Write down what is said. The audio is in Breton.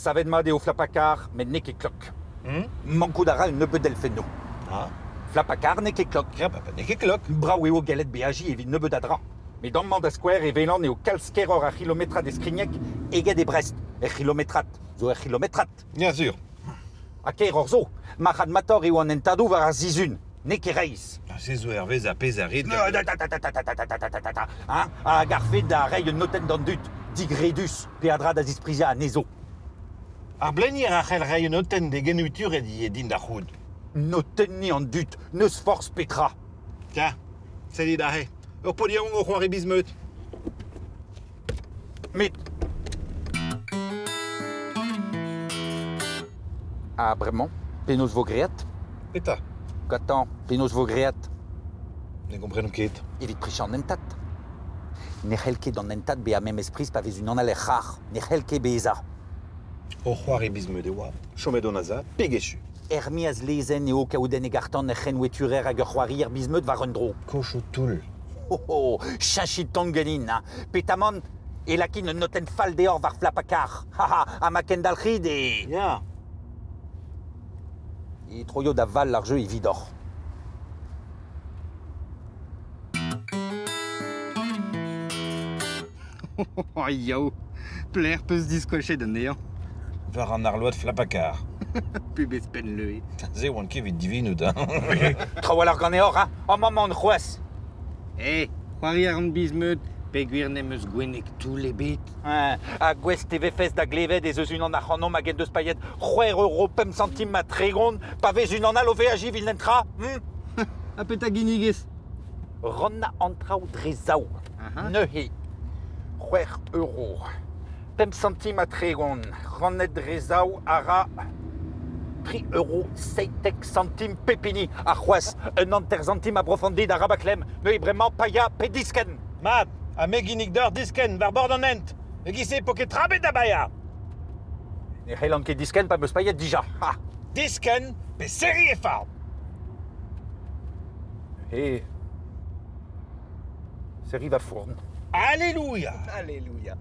Savedma de o Flapacar, mais n'est que cloc. Manco d'ara une neube delfeno. Ah. Flapacar n'est que cloc. Ja, papa, n'est que cloc. Braoué au galet béagi et vide neube d'adra. Mais dans Manda Square et Vélan et au calsqueror à kilométra des Skrignec, ega des Brest, et kilométrat, zo et kilométrat. Bien sûr. A ker orzo, mahad mator et on entado var a zizun, n'est que reis. C'est zo hervez a pezarit. Hein, a garfé da rei noten d'andut, digredus, peadra da zisprisia a nezo. Ar blenir a c'hell rei noten de genuitur e din da c'houd. Noten ni andut, neus force petra. Tiens, c'est dit d'ahe. Ur podion o c'hoari bizmeut. Mais... Ah, vraiment? Penos vogriat? Eta, Gatan, penos vogriat? ne komprenom ket. Evit prichan nentat. Ne c'helke d'an nentat be a mem esprit pa vez un an aler c'har. Ne c'helke beza. O c'hoari bizmeut e oa. Chomet on aza, pegechu. Ermi az lezen eo kaouden e gartan e c'henoueturer hag ur c'hoari ar bizmeut war un dro. Kocho toul. Oh oh, chachit ton genin, hein. Petamon, e lakin un noten fal deor var Flapacar. Haha, a ma kendalc'hid e... Ya. E troio da val l'arjeu e vidor. Oh, yo, plaire peut se discocher de néant. Var an arload Flapacar. Pub espen le. Ze oan ket vit divinout, hein. Traoù ar ganeor, hein. O maman c'houas. Eh, c'hoari ar an bizmeut, peguir nemeus gwennek tous les bits. Hein, a gwest e vefes da gleved e zeus unan ar c'hanom hag en deus paiet €5 pem centim ma tregond, pa vez unan al o veaji vil nentra, A peta ginigez. Ronna antraoù drezaou, neuhe, €5. Pem centim a tregond, ronnet drezaou ara... €3 centim pepini a c'hoaz, un anter centim aprofondi da rabaklem, me bremañ paia pe disken. Mat, a me ginnig d'ur disken war bord an ent. E gise po ket trabet da baia. Ne c'hellan ket disken pa meus paiet dija. Ha! Disken pe seri e fard. E... Seri va fourn. Alléluia. Alléluia.